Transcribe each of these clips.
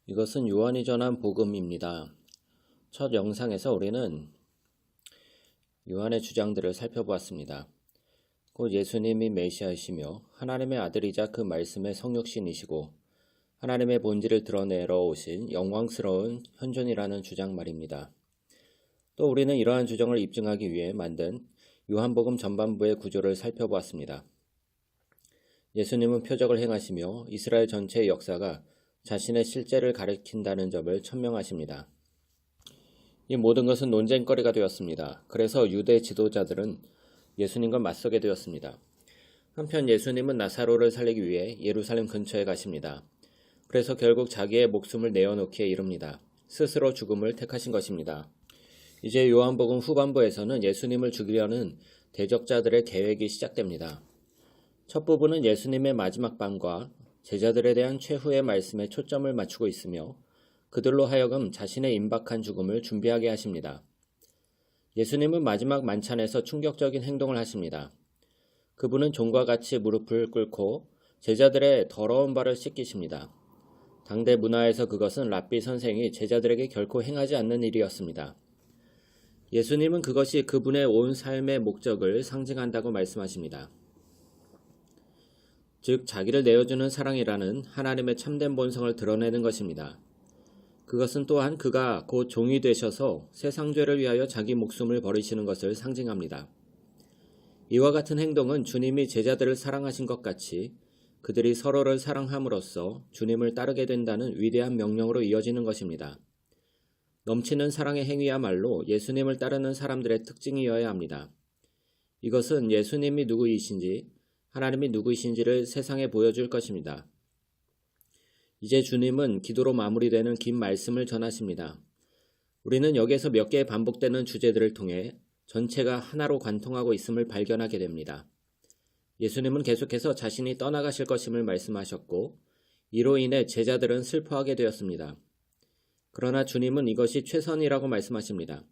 이것은 요한이 전한 복음입니다. 첫 영상에서 우리는 요한의 주장들을 살펴보았습니다. 곧 예수님이 메시아이시며 하나님의 아들이자 그 말씀의 성육신이시고 하나님의 본질을 드러내러 오신 영광스러운 현존이라는 주장 말입니다. 또 우리는 이러한 주장을 입증하기 위해 만든 요한복음 전반부의 구조를 살펴보았습니다. 예수님은 표적을 행하시며 이스라엘 전체의 역사가 자신의 실제를 가리킨다는 점을 천명하십니다. 이 모든 것은 논쟁거리가 되었습니다. 그래서 유대 지도자들은 예수님과 맞서게 되었습니다. 한편 예수님은 나사로를 살리기 위해 예루살렘 근처에 가십니다. 그래서 결국 자기의 목숨을 내어놓기에 이릅니다. 스스로 죽음을 택하신 것입니다. 이제 요한복음 후반부에서는 예수님을 죽이려는 대적자들의 계획이 시작됩니다. 첫 부분은 예수님의 마지막 밤과 제자들에 대한 최후의 말씀에 초점을 맞추고 있으며 그들로 하여금 자신의 임박한 죽음을 준비하게 하십니다. 예수님은 마지막 만찬에서 충격적인 행동을 하십니다. 그분은 종과 같이 무릎을 꿇고 제자들의 더러운 발을 씻기십니다. 당대 문화에서 그것은 랍비 선생이 제자들에게 결코 행하지 않는 일이었습니다. 예수님은 그것이 그분의 온 삶의 목적을 상징한다고 말씀하십니다. 즉 자기를 내어주는 사랑이라는 하나님의 참된 본성을 드러내는 것입니다. 그것은 또한 그가 곧 종이 되셔서 세상 죄를 위하여 자기 목숨을 버리시는 것을 상징합니다. 이와 같은 행동은 주님이 제자들을 사랑하신 것 같이 그들이 서로를 사랑함으로써 주님을 따르게 된다는 위대한 명령으로 이어지는 것입니다. 넘치는 사랑의 행위야말로 예수님을 따르는 사람들의 특징이어야 합니다. 이것은 예수님이 누구이신지 하나님이 누구이신지를 세상에 보여줄 것입니다. 이제 주님은 기도로 마무리되는 긴 말씀을 전하십니다. 우리는 여기에서 몇 개의 반복되는 주제들을 통해 전체가 하나로 관통하고 있음을 발견하게 됩니다. 예수님은 계속해서 자신이 떠나가실 것임을 말씀하셨고 이로 인해 제자들은 슬퍼하게 되었습니다. 그러나 주님은 이것이 최선이라고 말씀하십니다.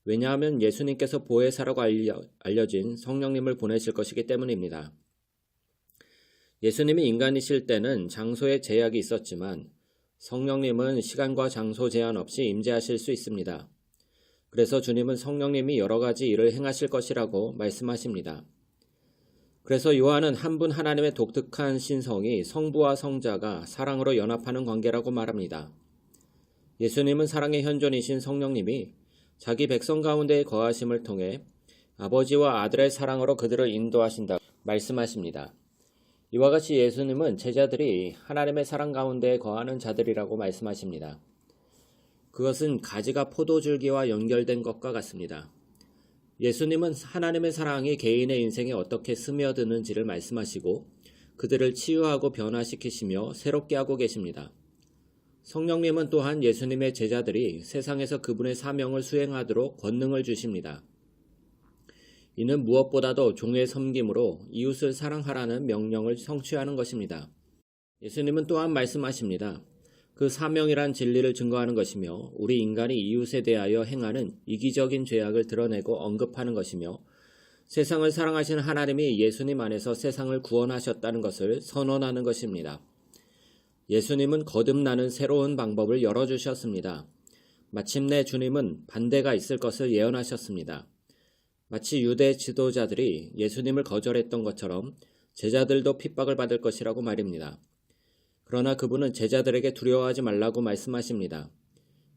왜냐하면 예수님께서 보혜사라고 알려진 성령님을 보내실 것이기 때문입니다. 예수님이 인간이실 때는 장소에 제약이 있었지만 성령님은 시간과 장소 제한 없이 임재하실 수 있습니다. 그래서 주님은 성령님이 여러 가지 일을 행하실 것이라고 말씀하십니다. 그래서 요한은 한 분 하나님의 독특한 신성이 성부와 성자가 사랑으로 연합하는 관계라고 말합니다. 예수님은 사랑의 현존이신 성령님이 자기 백성 가운데의 거하심을 통해 아버지와 아들의 사랑으로 그들을 인도하신다고 말씀하십니다. 이와 같이 예수님은 제자들이 하나님의 사랑 가운데 거하는 자들이라고 말씀하십니다. 그것은 가지가 포도줄기와 연결된 것과 같습니다. 예수님은 하나님의 사랑이 개인의 인생에 어떻게 스며드는지를 말씀하시고 그들을 치유하고 변화시키시며 새롭게 하고 계십니다. 성령님은 또한 예수님의 제자들이 세상에서 그분의 사명을 수행하도록 권능을 주십니다. 이는 무엇보다도 종의 섬김으로 이웃을 사랑하라는 명령을 성취하는 것입니다. 예수님은 또한 말씀하십니다. 그 사명이란 진리를 증거하는 것이며 우리 인간이 이웃에 대하여 행하는 이기적인 죄악을 드러내고 언급하는 것이며 세상을 사랑하시는 하나님이 예수님 안에서 세상을 구원하셨다는 것을 선언하는 것입니다. 예수님은 거듭나는 새로운 방법을 열어주셨습니다. 마침내 주님은 반대가 있을 것을 예언하셨습니다. 마치 유대 지도자들이 예수님을 거절했던 것처럼 제자들도 핍박을 받을 것이라고 말입니다. 그러나 그분은 제자들에게 두려워하지 말라고 말씀하십니다.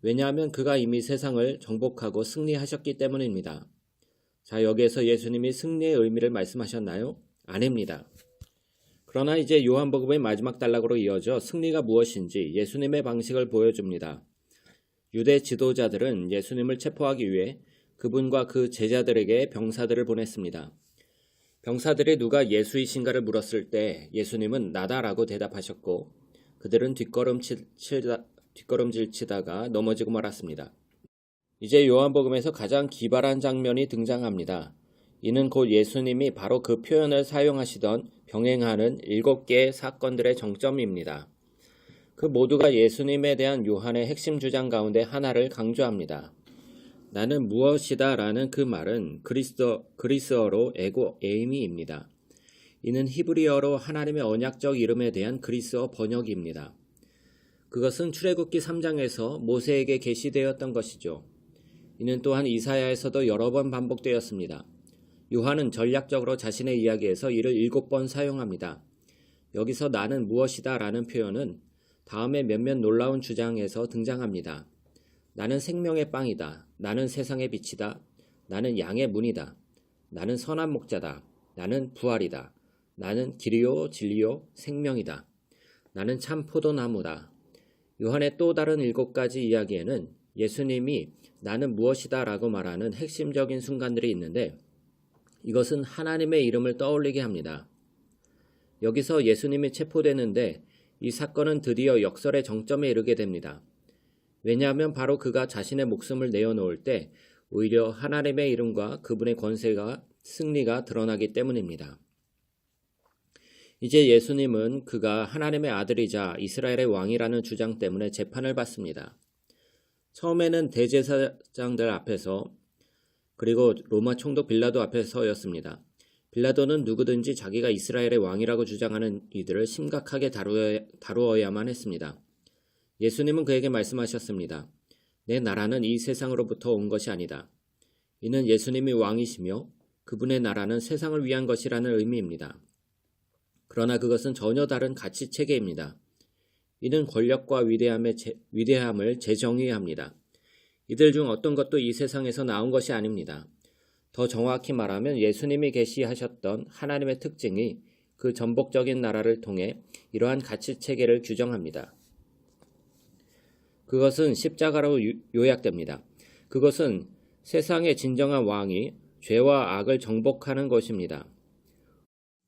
왜냐하면 그가 이미 세상을 정복하고 승리하셨기 때문입니다. 자, 여기에서 예수님이 승리의 의미를 말씀하셨나요? 아닙니다. 그러나 이제 요한복음의 마지막 단락으로 이어져 승리가 무엇인지 예수님의 방식을 보여줍니다. 유대 지도자들은 예수님을 체포하기 위해 그분과 그 제자들에게 병사들을 보냈습니다. 병사들이 누가 예수이신가를 물었을 때 예수님은 나다라고 대답하셨고 그들은 뒷걸음질 치다가 넘어지고 말았습니다. 이제 요한복음에서 가장 기발한 장면이 등장합니다. 이는 곧 예수님이 바로 그 표현을 사용하시던 병행하는 7개의 사건들의 정점입니다. 그 모두가 예수님에 대한 요한의 핵심 주장 가운데 하나를 강조합니다. 나는 무엇이다 라는 그 말은 그리스어로 에고 에이미입니다. 이는 히브리어로 하나님의 언약적 이름에 대한 그리스어 번역입니다. 그것은 출애굽기 3장에서 모세에게 계시되었던 것이죠. 이는 또한 이사야에서도 여러 번 반복되었습니다. 요한은 전략적으로 자신의 이야기에서 이를 7번 사용합니다. 여기서 나는 무엇이다 라는 표현은 다음에 몇몇 놀라운 주장에서 등장합니다. 나는 생명의 빵이다. 나는 세상의 빛이다. 나는 양의 문이다. 나는 선한 목자다. 나는 부활이다. 나는 길이요 진리요 생명이다. 나는 참 포도나무다. 요한의 또 다른 7가지 이야기에는 예수님이 나는 무엇이다 라고 말하는 핵심적인 순간들이 있는데 이것은 하나님의 이름을 떠올리게 합니다. 여기서 예수님이 체포되는데 이 사건은 드디어 역설의 정점에 이르게 됩니다. 왜냐하면 바로 그가 자신의 목숨을 내어놓을 때 오히려 하나님의 이름과 그분의 권세가 승리가 드러나기 때문입니다. 이제 예수님은 그가 하나님의 아들이자 이스라엘의 왕이라는 주장 때문에 재판을 받습니다. 처음에는 대제사장들 앞에서 그리고 로마 총독 빌라도 앞에서였습니다. 빌라도는 누구든지 자기가 이스라엘의 왕이라고 주장하는 이들을 심각하게 다루어야만 했습니다. 예수님은 그에게 말씀하셨습니다. 내 나라는 이 세상으로부터 온 것이 아니다. 이는 예수님이 왕이시며 그분의 나라는 세상을 위한 것이라는 의미입니다. 그러나 그것은 전혀 다른 가치 체계입니다. 이는 권력과 위대함을 재정의합니다. 이들 중 어떤 것도 이 세상에서 나온 것이 아닙니다. 더 정확히 말하면 예수님이 계시하셨던 하나님의 특징이 그 전복적인 나라를 통해 이러한 가치 체계를 규정합니다. 그것은 십자가로 요약됩니다. 그것은 세상의 진정한 왕이 죄와 악을 정복하는 것입니다.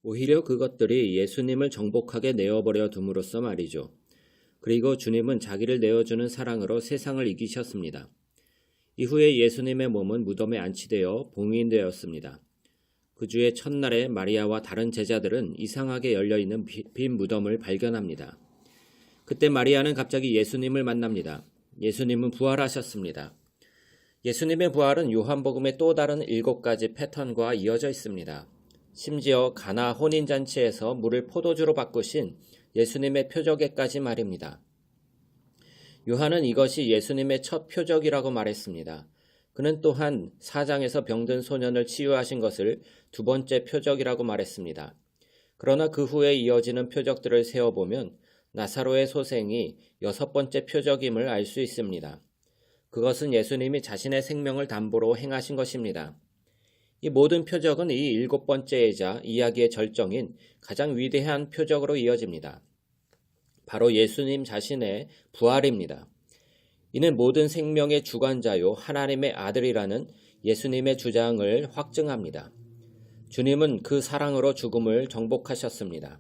오히려 그것들이 예수님을 정복하게 내어버려 둠으로써 말이죠. 그리고 주님은 자기를 내어주는 사랑으로 세상을 이기셨습니다. 이후에 예수님의 몸은 무덤에 안치되어 봉인되었습니다. 그 주의 첫날에 마리아와 다른 제자들은 이상하게 열려있는 빈 무덤을 발견합니다. 그때 마리아는 갑자기 예수님을 만납니다. 예수님은 부활하셨습니다. 예수님의 부활은 요한복음의 또 다른 7가지 패턴과 이어져 있습니다. 심지어 가나 혼인잔치에서 물을 포도주로 바꾸신 예수님의 표적에까지 말입니다. 요한은 이것이 예수님의 첫 표적이라고 말했습니다. 그는 또한 4장에서 병든 소년을 치유하신 것을 2번째 표적이라고 말했습니다. 그러나 그 후에 이어지는 표적들을 세어보면 나사로의 소생이 6번째 표적임을 알 수 있습니다. 그것은 예수님이 자신의 생명을 담보로 행하신 것입니다. 이 모든 표적은 이 7번째이자 이야기의 절정인 가장 위대한 표적으로 이어집니다. 바로 예수님 자신의 부활입니다. 이는 모든 생명의 주관자요 하나님의 아들이라는 예수님의 주장을 확증합니다. 주님은 그 사랑으로 죽음을 정복하셨습니다.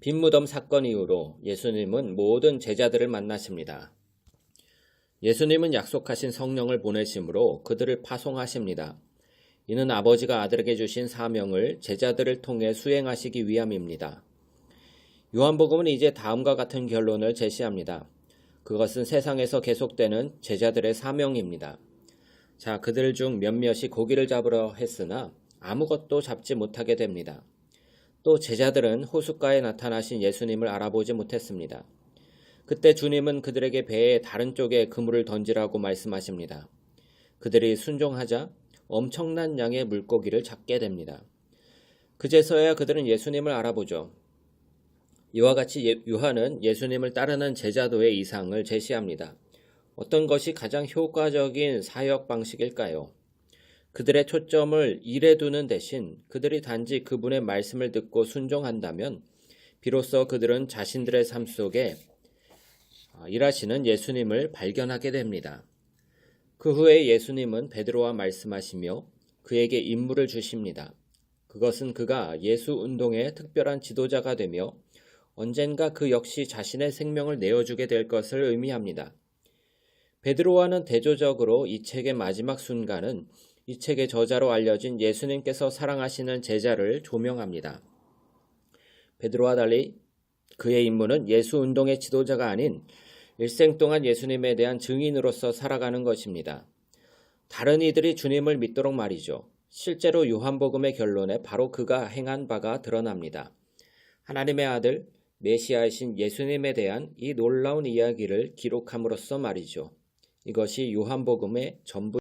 빈무덤 사건 이후로 예수님은 모든 제자들을 만나십니다. 예수님은 약속하신 성령을 보내심으로 그들을 파송하십니다. 이는 아버지가 아들에게 주신 사명을 제자들을 통해 수행하시기 위함입니다. 요한복음은 이제 다음과 같은 결론을 제시합니다. 그것은 세상에서 계속되는 제자들의 사명입니다. 자, 그들 중 몇몇이 고기를 잡으려 했으나 아무것도 잡지 못하게 됩니다. 또 제자들은 호숫가에 나타나신 예수님을 알아보지 못했습니다. 그때 주님은 그들에게 배의 다른 쪽에 그물을 던지라고 말씀하십니다. 그들이 순종하자 엄청난 양의 물고기를 잡게 됩니다. 그제서야 그들은 예수님을 알아보죠. 이와 같이 요한은 예수님을 따르는 제자도의 이상을 제시합니다. 어떤 것이 가장 효과적인 사역 방식일까요? 그들의 초점을 일에 두는 대신 그들이 단지 그분의 말씀을 듣고 순종한다면 비로소 그들은 자신들의 삶 속에 일하시는 예수님을 발견하게 됩니다. 그 후에 예수님은 베드로와 말씀하시며 그에게 임무를 주십니다. 그것은 그가 예수 운동의 특별한 지도자가 되며 언젠가 그 역시 자신의 생명을 내어주게 될 것을 의미합니다. 베드로와는 대조적으로 이 책의 마지막 순간은 이 책의 저자로 알려진 예수님께서 사랑하시는 제자를 조명합니다. 베드로와 달리 그의 임무는 예수 운동의 지도자가 아닌 일생 동안 예수님에 대한 증인으로서 살아가는 것입니다. 다른 이들이 주님을 믿도록 말이죠. 실제로 요한복음의 결론에 바로 그가 행한 바가 드러납니다. 하나님의 아들, 메시아이신 예수님에 대한 이 놀라운 이야기를 기록함으로써 말이죠. 이것이 요한복음의 전부